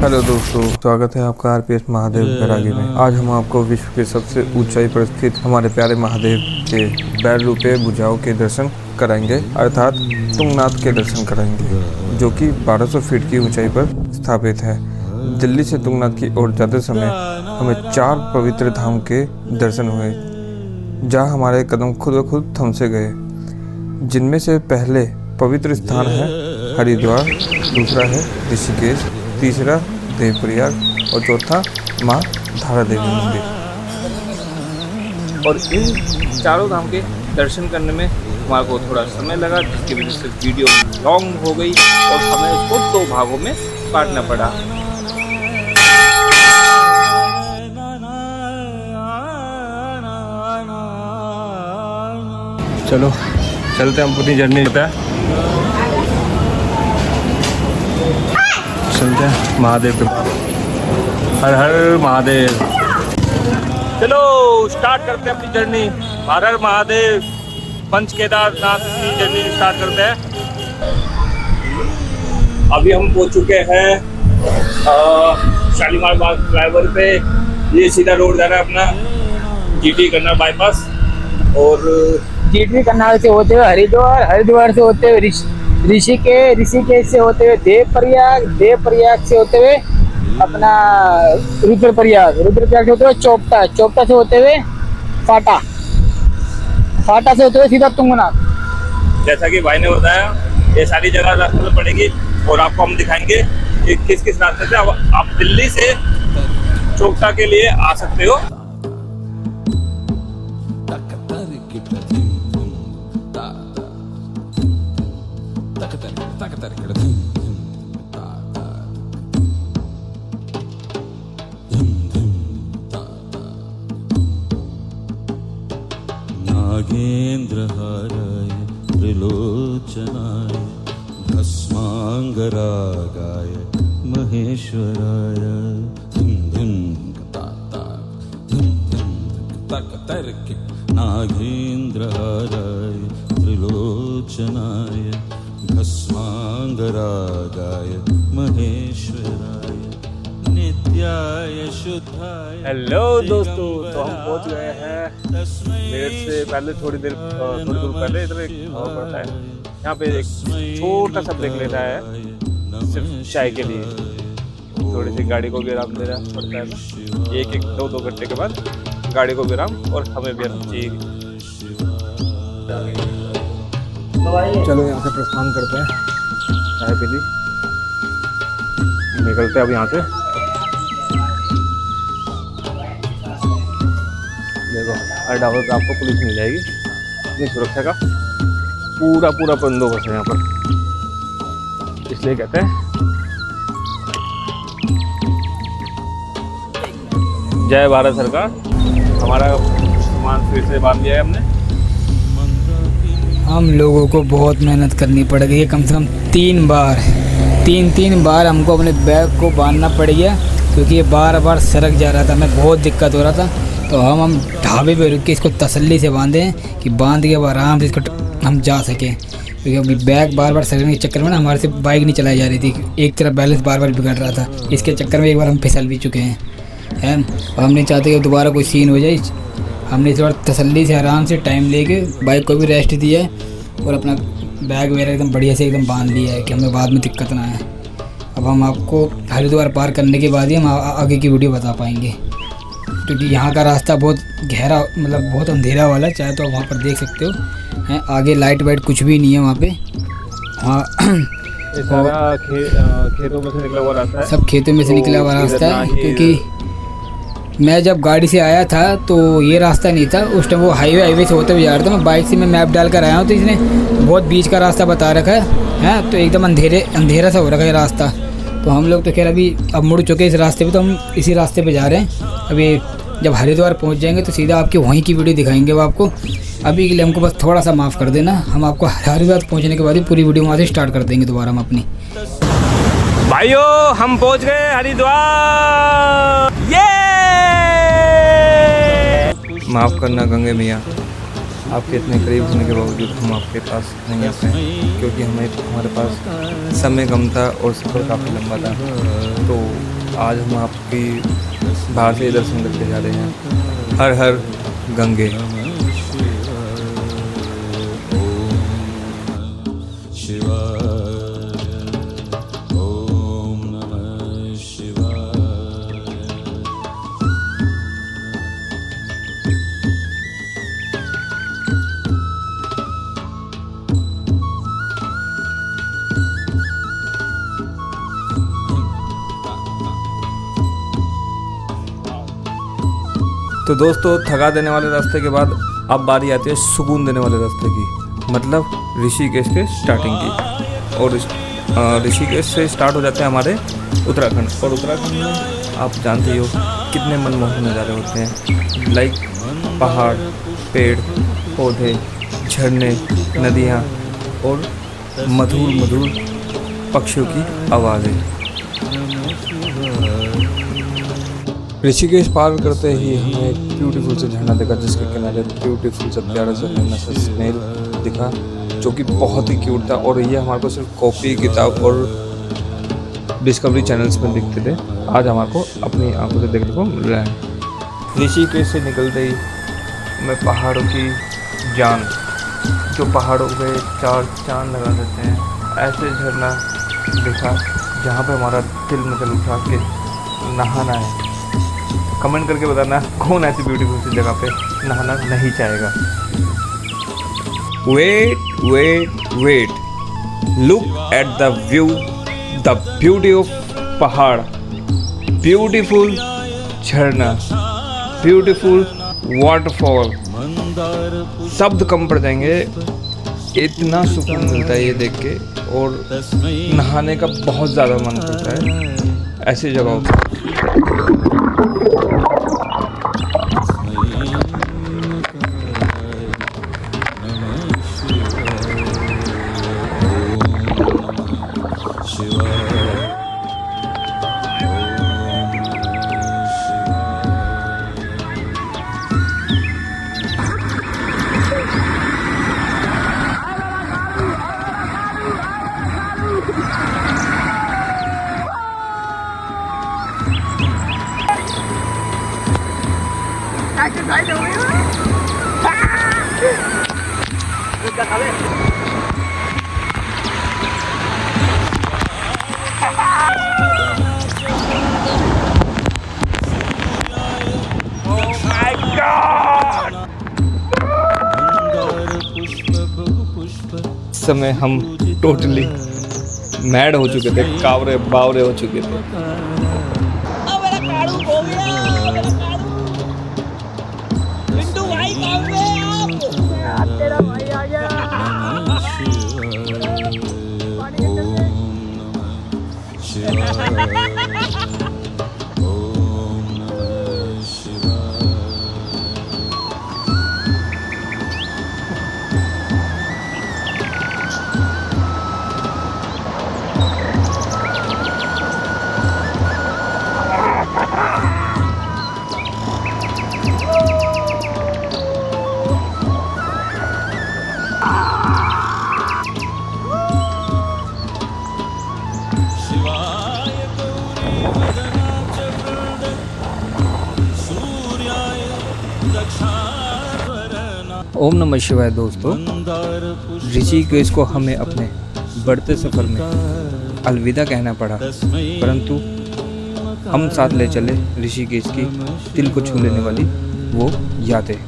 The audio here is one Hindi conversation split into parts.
हेलो दोस्तों, स्वागत है आपका आरपीएस महादेव बैरागी में। आज हम आपको विश्व के सबसे ऊंचाई पर स्थित हमारे प्यारे महादेव के बैल रूपे भुजाओं के दर्शन कराएंगे, अर्थात तुंगनाथ के दर्शन कराएंगे, जो कि 1200 फीट की ऊंचाई पर स्थापित है। दिल्ली से तुंगनाथ की ओर जाते समय हमें 4 पवित्र धाम के दर्शन हुए, जहाँ हमारे कदम खुद ब खुद थम से गए। जिनमें से पहले पवित्र स्थान है हरिद्वार, दूसरा है ऋषिकेश, तीसरा देवप्रयाग और चौथा माँ धारा देवी मंदिर। और इन चारों धाम के दर्शन करने में हमारे को थोड़ा समय लगा, जिसकी वजह से वीडियो लॉन्ग हो गई और हमें उसको 2 भागों में काटना पड़ा। चलो चलते हैं, हम पूरी जर्नी होता है, चलते हैं महादेव के। हर हर महादेव। चलो स्टार्ट करते हैं अपनी जर्नी। हर हर महादेव, पंच केदारनाथ की जर्नी स्टार्ट करते हैं। अभी हम पहुंच चुके हैं शालीमार बाग फ्लाईओवर पे। ये सीधा रोड जा रहा है अपना जीटी करनाल बाईपास, और जीटी करनाल से होते हुए हरिद्वार, हरिद्वार से होते हुए ऋषिकेश से होते हुए देवप्रयाग से होते हुए अपना रुद्रप्रयाग से होते हुए चोपटा से होते हुए फाटा से होते हुए सीधा तुंगनाथ। जैसा कि भाई ने बताया, ये सारी जगह रास्ते में पड़ेगी और आपको हम दिखाएंगे कि किस किस रास्ते से आप दिल्ली से चोपटा के लिए आ सकते हो। नागेन्द्रहाराय त्रिलोचनाय भस्मांगरागाय महेश्वराय नागेन्द्रहाराय त्रिलोचनाय भस्मांगरागाय महेश्वराय नित्याय शुद्धाय। हेलो दोस्तों, तो हम पहुंच गए हैं मेरठ से पहले थोड़ी दूर पहले। इधर एक ढाबा पड़ता है, यहाँ पे एक छोटा सा ब्रेक लेना है सिर्फ चाय के लिए। थोड़ी सी गाड़ी को भी आराम देना पड़ता है, 1-2 घंटे के बाद गाड़ी को भी आराम और हमें भी आराम चाहिए। चलो यहाँ से प्रस्थान करते हैं, चाय पी ली, निकलते हैं अब यहाँ से। देखो हर ढाबे पे आपको पुलिस मिल जाएगी, अपनी सुरक्षा का पूरा बंदोबस्त है यहाँ पर, इसलिए कहते हैं जय भारत सरकार। हमारा सामान फिर से बांध दिया है हमने। हम लोगों को बहुत मेहनत करनी पड़ गई है, कम से कम 3 बार हमको अपने बैग को बांधना पड़ गया, क्योंकि ये बार सरक जा रहा था, हमें बहुत दिक्कत हो रहा था। तो हम ढाबे पे रुक के इसको तसल्ली से बांधे हैं कि बांध के अब आराम से इसको हम जा सकें, क्योंकि अभी बैग बार सरकने के चक्कर में ना हमारे से बाइक नहीं चलाई जा रही थी, एक तरफ बैलेंस बार बिगड़ रहा था। इसके चक्कर में एक बार हम फिसल भी चुके हैं और हम नहीं चाहते कि दोबारा कोई सीन हो जाए। हमने इस बार तसल्ली से आराम से टाइम लेके बाइक को भी रेस्ट दिया है और अपना बैग वगैरह एकदम बढ़िया से एकदम बांध लिया है कि हमें बाद में दिक्कत ना आए। अब हम आपको हरिद्वार पार करने के बाद ही हम आगे की वीडियो बता पाएंगे, क्योंकि यहाँ का रास्ता बहुत गहरा, मतलब बहुत अंधेरा वाला है। चाहे तो आप वहाँ पर देख सकते हो, हैं आगे लाइट वाइट कुछ भी नहीं है वहाँ पे। हाँ खेतों में से निकला हुआ रास्ता है, सब खेतों में से निकला हुआ रास्ता है। क्योंकि मैं जब गाड़ी से आया था तो ये रास्ता नहीं था, उस टाइम वो हाईवे से होते हुए जा रहा था। मैं बाइक से मैं मैप डाल कर आया हूँ, तो इसने बहुत बीच का रास्ता बता रखा है, तो एकदम अंधेरा सा हो रखा है रास्ता। तो हम लोग तो खैर अभी अब मुड़ चुके इस रास्ते पे, तो हम इसी रास्ते पे जा रहे हैं। अभी जब हरिद्वार पहुंच जाएंगे तो सीधा आपकी वहीं की वीडियो दिखाएंगे वो आपको। अभी के लिए हमको बस थोड़ा सा माफ़ कर देना, हम आपको हरिद्वार पहुंचने के बाद ही पूरी वीडियो वहाँ से स्टार्ट कर देंगे दोबारा हम अपनी। भाइयों हम पहुंच गए हरिद्वार। ये माफ़ करना गंगे मैया, आपके इतने करीब होने के बावजूद हम आपके पास नहीं आ पाए, क्योंकि हमारे पास समय कम था और सफ़र काफ़ी लंबा था। तो आज हम आपकी बाहर से दर्शन करके जा रहे हैं। हर हर गंगे। शिवाय ओम नमः शिवाय। तो दोस्तों, थका देने वाले रास्ते के बाद अब बारी आती है सुकून देने वाले रास्ते की, मतलब ऋषिकेश के स्टार्टिंग की। और ऋषिकेश से स्टार्ट हो जाते हैं हमारे उत्तराखंड। और उत्तराखंड में आप जानते ही हो कितने मनमोहक नज़ारे होते हैं, लाइक पहाड़, पेड़ पौधे, झरने, नदियाँ और मधुर मधुर पक्षियों की आवाज़ें। ऋषिकेश पार करते ही हमें एक ब्यूटीफुल सा झरना दिखा, जिसके किनारे ब्यूटीफुल सा प्यारा सा नन्हा सा स्नेल दिखा, जो कि बहुत ही क्यूट था। और ये हमारे को सिर्फ कॉपी किताब और डिस्कवरी चैनल्स में दिखते थे, आज हमारे को अपनी आंखों से देखने को मिल रहा है। ऋषिकेश से निकलते ही हमें पहाड़ों की जान, जो पहाड़ों पे चार चांद लगा देते हैं, ऐसे झरना दिखा जहाँ पे हमारा दिल मचल उठा के नहाना है। कमेंट करके बताना कौन ऐसी ब्यूटीफुल सी जगह पे नहाना नहीं चाहेगा। Wait wait wait, look at the view, the beauty of पहाड़, ब्यूटीफुल झरना, ब्यूटीफुल वाटरफॉल। शब्द कम पड़ जाएंगे, इतना सुकून मिलता है ये देख के, और नहाने का बहुत ज़्यादा मन करता है ऐसी जगहों पर। इस समय हम टोटली मैड हो चुके थे, कावरे बावरे हो चुके थे। मेरा काड़ू खो गया, मेरा काड़ू। पिंटू भाई कहाँ पे आप? तेरा भाई आ गया। ओम नमः शिवाय। दोस्तों, ऋषिकेश को हमें अपने बढ़ते सफ़र में अलविदा कहना पड़ा, परंतु हम साथ ले चले ऋषिकेश की दिल को छू लेने वाली वो यादें,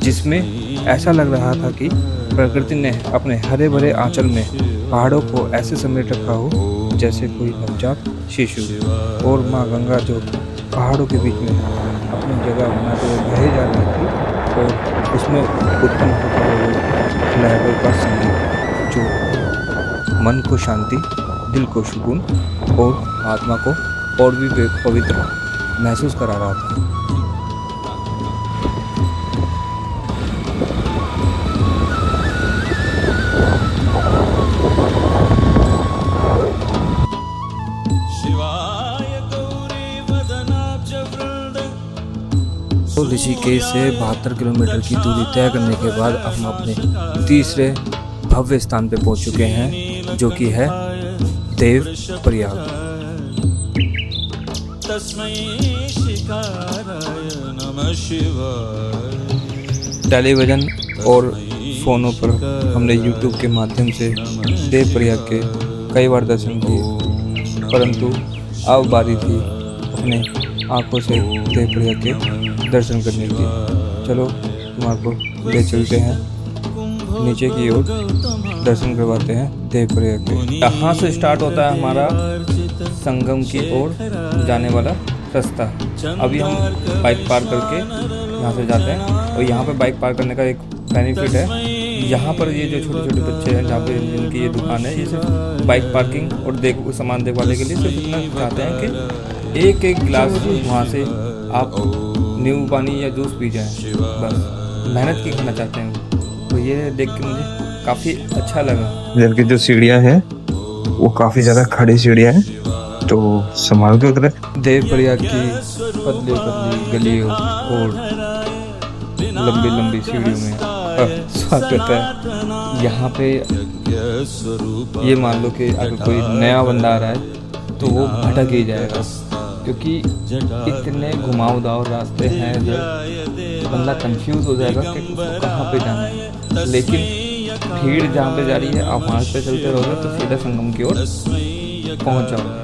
जिसमें ऐसा लग रहा था कि प्रकृति ने अपने हरे भरे आंचल में पहाड़ों को ऐसे समेट रखा हो जैसे कोई नवजात शिशु। और माँ गंगा जो पहाड़ों के बीच में अपनी जगह बनाते हुए बहे जा रही थी, और उसमें उत्पन्न होता हुआ लहरों का संगीत, जो मन को शांति, दिल को सुकून और आत्मा को और भी पवित्र महसूस करा रहा था। तो ऋषिकेश से 72 किलोमीटर की दूरी तय करने के बाद हम अपने तीसरे भव्य स्थान पे पहुंच चुके हैं, जो कि है देव प्रयाग। तस्मै शिकाराय नमः शिवाय। टेलीविज़न और फ़ोनों पर हमने यूट्यूब के माध्यम से देवप्रयाग के कई बार दर्शन किए, परंतु अब बारी थी अपने आँखों से देवप्रयाग के दर्शन करने की। चलो तुम्हारे ले चलते हैं नीचे की ओर, दर्शन करवाते हैं देवप्रयाग के। यहाँ से स्टार्ट होता है हमारा संगम की ओर जाने वाला रास्ता। अभी हम बाइक पार्क करके यहाँ से जाते हैं, और यहाँ पे बाइक पार्क करने का एक बेनिफिट है, यहाँ पर ये जो छोटे छोटे बच्चे हैं जहाँ पे जिनकी ये दुकान है, ये सिर्फ बाइक पार्किंग और सामान देखवाने के लिए सिर्फ इतना चाहते हैं कि एक एक गिलास वहाँ से आप नींबू पानी या जूस पी जाएं, बस मेहनत की करना चाहते हैं। तो ये देख के मुझे काफ़ी अच्छा लगा। इधर की जो सीढ़ियाँ हैं वो काफ़ी ज़्यादा खड़ी सीढ़ियाँ हैं, तो संभाल के उतरे। देवप्रयाग की पतली पतली गलियों और लंबी लंबी सीढ़ियों में स्वागत है। यहाँ पे ये मान लो कि अगर कोई नया बंदा आ रहा है तो वो भटक ही जाएगा, क्योंकि इतने घुमावदार रास्ते हैं इधर, बंदा कंफ्यूज हो जाएगा कि उसको कहाँ पे जाना है। लेकिन भीड़ जहाँ पे जा रही है, आप वहाँ पे चलते रहोगे तो सीधा संगम की ओर पहुँच जाओगे।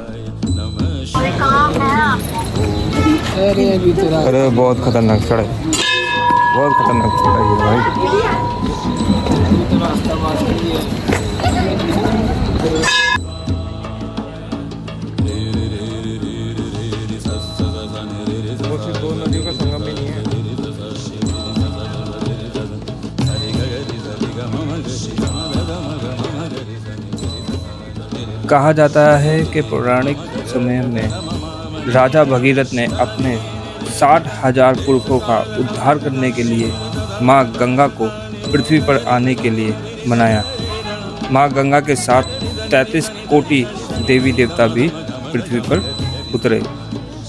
अरे अभी तो अरे बहुत खतरनाक चढ़ाई, बहुत खतरनाक चढ़ाई है भाई। वो सिर्फ दो नदियों का संगम ही नहीं है। कहा जाता है कि पौराणिक समय में राजा भगीरथ ने अपने 60,000 पुरखों का उद्धार करने के लिए माँ गंगा को पृथ्वी पर आने के लिए मनाया। माँ गंगा के साथ 33 कोटि देवी देवता भी पृथ्वी पर उतरे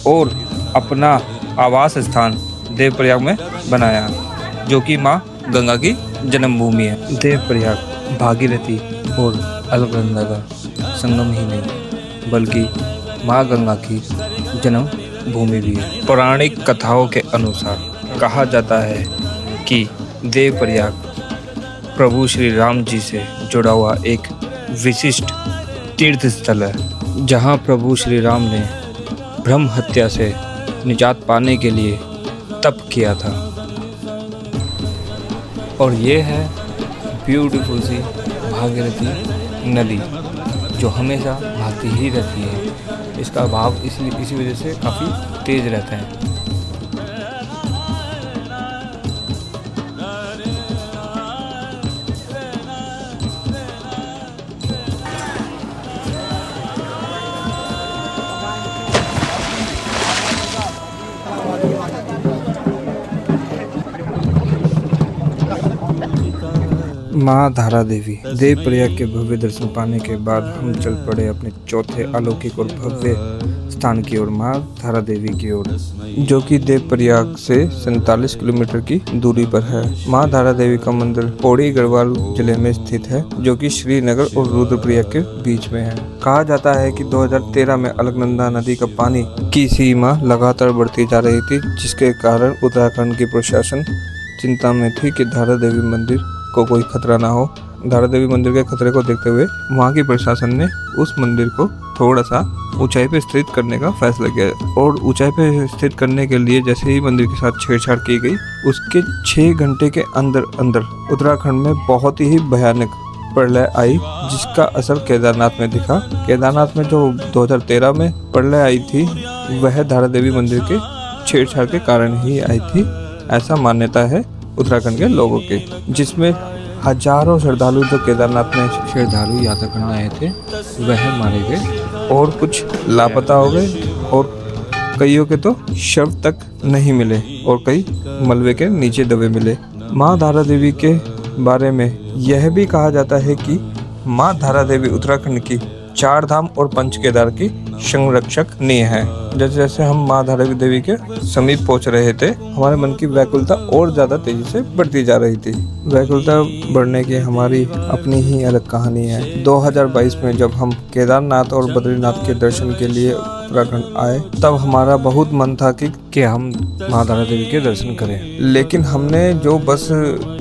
और अपना आवास स्थान देवप्रयाग में बनाया, जो कि माँ गंगा की जन्मभूमि है। देवप्रयाग भागीरथी और अलकनंदा का संगम ही नहीं, बल्कि माँ गंगा की जन्म भूमि भी है। पौराणिक कथाओं के अनुसार कहा जाता है कि देवप्रयाग प्रभु श्री राम जी से जुड़ा हुआ एक विशिष्ट तीर्थ स्थल है, जहाँ प्रभु श्री राम ने ब्रह्म हत्या से निजात पाने के लिए तप किया था। और ये है ब्यूटीफुल सी भागीरथी नदी, जो हमेशा बहती ही रहती है। इसका बहाव इसी वजह से काफ़ी तेज़ रहता है। माँ धारा देवी। देवप्रयाग के भव्य दर्शन पाने के बाद हम चल पड़े अपने चौथे अलौकिक और भव्य स्थान की ओर, माँ धारा देवी की ओर, जो कि देवप्रयाग से 47 किलोमीटर की दूरी पर है। माँ धारा देवी का मंदिर पौड़ी गढ़वाल जिले में स्थित है, जो कि श्रीनगर और रुद्रप्रयाग के बीच में है। कहा जाता है कि 2013 में अलकनंदा नदी का पानी की सीमा लगातार बढ़ती जा रही थी, जिसके कारण उत्तराखंड की प्रशासन चिंता में थी कि धारा देवी मंदिर को कोई खतरा ना हो। धारा देवी मंदिर के खतरे को देखते हुए वहाँ की प्रशासन ने उस मंदिर को थोड़ा सा ऊंचाई पे स्थित करने का फैसला किया, और ऊंचाई पे स्थित करने के लिए जैसे ही मंदिर के साथ छेड़छाड़ की गई, उसके 6 घंटे के अंदर उत्तराखंड में बहुत ही भयानक प्रलय आई, जिसका असर केदारनाथ में दिखा। केदारनाथ में जो 2013 में प्रलय आई थी, वह धारा देवी मंदिर के छेड़छाड़ के कारण ही आई थी, ऐसा मान्यता है उत्तराखंड के लोगों के, जिसमें हजारों श्रद्धालु जो केदारनाथ में श्रद्धालु यात्रा करने आए थे वह मारे गए, और कुछ लापता हो गए, और कईयों के तो शव तक नहीं मिले, और कई मलबे के नीचे दबे मिले। माँ धारा देवी के बारे में यह भी कहा जाता है कि माँ धारा देवी उत्तराखंड की 4 धाम और पंच केदार की संरक्षक नींव है। जैसे जैसे हम माँ धारा देवी के समीप पहुंच रहे थे, हमारे मन की व्याकुलता और ज्यादा तेजी से बढ़ती जा रही थी। व्याकुलता बढ़ने की हमारी अपनी ही अलग कहानी है। 2022 में जब हम केदारनाथ और बद्रीनाथ के दर्शन के लिए उत्तराखंड आए तब हमारा बहुत मन था कि हम माँ तारा देवी के दर्शन करें, लेकिन हमने जो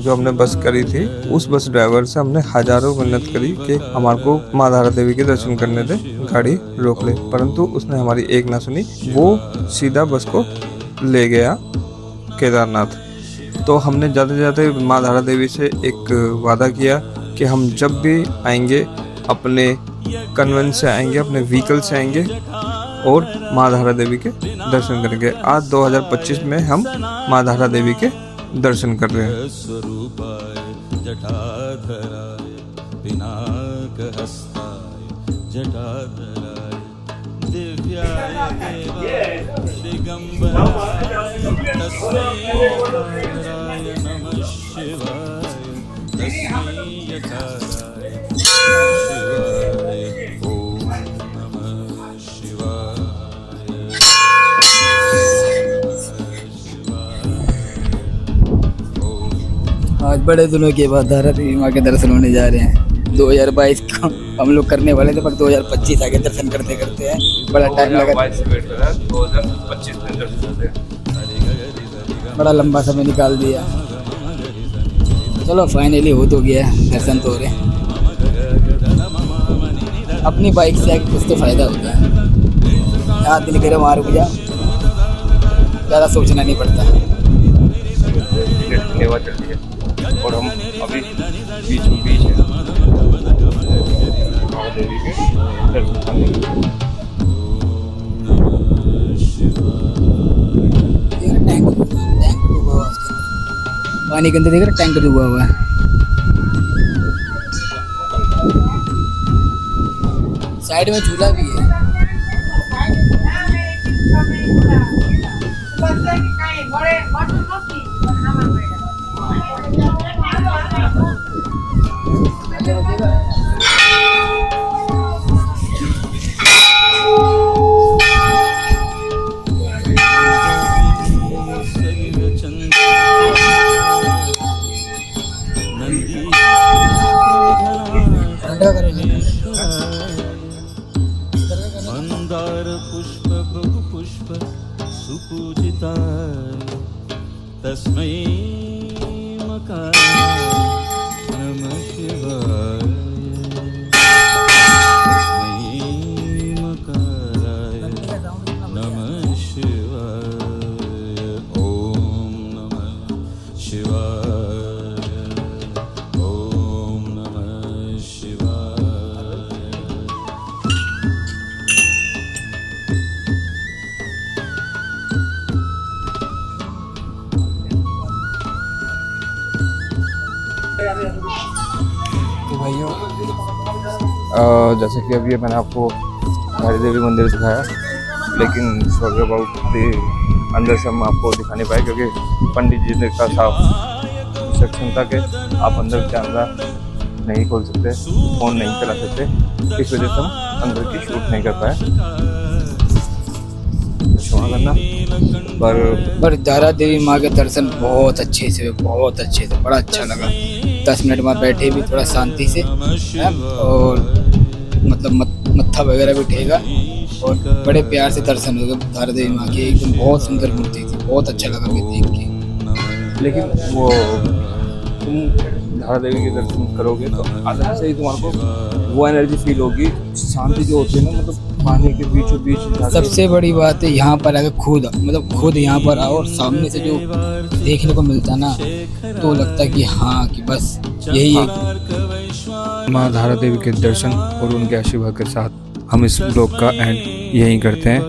हमने बस करी थी उस बस ड्राइवर से हमने हजारों मिन्नत करी कि हमारे को माँ तारा देवी के दर्शन करने दे, गाड़ी रोक ले, परंतु उसने हमारी एक ना सुनी। वो सीधा बस को ले गया केदारनाथ। तो हमने जाते जाते माँ तारा देवी से एक वादा किया कि हम जब भी आएंगे अपने कन्वेंस से आएंगे, अपने व्हीकल से आएंगे और माँ तारा देवी के दर्शन करेंगे। आज 2025 में हम माँ तारा देवी के दर्शन कर रहे हैं। स्वरूपाय जटाधराय पिनाकहस्ताय जटाधराय दिव्याय देवाय दिगंबराय तस्मै यकाराय नमः शिवाय तस्मै यकाराय शिवाय ओम नमः शिवाय आज बड़े दिनों के बाद तारा देवी माँ के दर्शन होने जा रहे हैं। 2022 को हम लोग करने वाले थे, पर 2025 आगे दर्शन करते करते हैं, बड़ा टाइम लगा, 2025 में दर्शन होते हैं। बड़ा लंबा समय निकाल दिया। चलो फाइनली हो तो गया, दर्शन तो हो रहे हैं। अपनी बाइक से आगे कुछ तो फायदा होता है, यहाँ दिल करे वहाँ रुक जा, ज़्यादा सोचना नहीं पड़ता। सेवा चल रही है और हम अभी बीच है माँ देवी के दर्शन करने के लिए। टैंक डूबा हुआ है, पानी के अंदर देख रहे, टैंक डूबा हुआ है। साइड में झूला भी है। मंदार पुष्प बहु पुष्प सुपूजिताय तस्मै मकाराय नमः शिवाय तस्मै मकाराय नमः शिवाय ओम नमः शिवाय ओम नमः शिवाय। तो भाइयों जैसे कि अभी मैंने आपको तारा देवी मंदिर दिखाया, लेकिन स्वर्ग बहुत अंदर से हम आपको दिखा नहीं पाए क्योंकि पंडित जी ने का साफ इंस्ट्रक्शन था कि आप अंदर कैमरा नहीं खोल सकते, फ़ोन नहीं चला सकते, इस वजह से हम अंदर की शूट नहीं कर पाए। क्षमा करना। पर तारा देवी माँ के दर्शन बहुत अच्छे से, बड़ा अच्छा लगा। 10 मिनट में बैठे भी थोड़ा शांति से, और मतलब मत्था वगैरह भी ठेगा, और बड़े प्यार से दर्शन हो गए तारा देवी माँ के। एकदम बहुत सुंदर मूर्ति थी, बहुत अच्छा लगा मुझे देख के। लेकिन वो तुम तारा देवी के दर्शन करोगे तो अंदर से ही तुम्हारे को वो एनर्जी फील होगी, शांति जो होती है ना, मतलब पानी के बीचों बीच। सबसे बड़ी बात है यहाँ पर आकर खुद यहाँ पर आओ और सामने से जो देखने को मिलता ना, तो लगता है कि हाँ, कि बस यही एक माँ तारा देवी के दर्शन और उनके आशीर्वाद के साथ हम इस ब्लॉग का एंड यहीं करते हैं।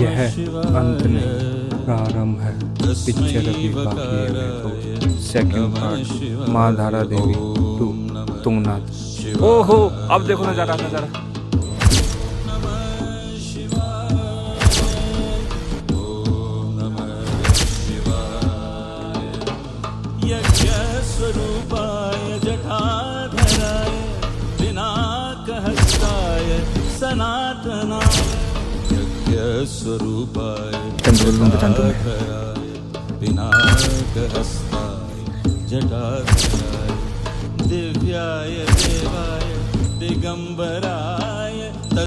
यह अंत नहीं, प्रारंभ है, पिक्चर अभी बाकी है। तो सेकंड पार्ट माँ तारा देवी टू तुंगनाथ। ओहो, अब देखो नजारा। स्वरूपाय जटाधराय पिनाकहस्ताय सनातनाय यज्ञ स्वरूपाय पिनाकहस्ताय जटाधराय दिव्याय देवाय दिगंबराय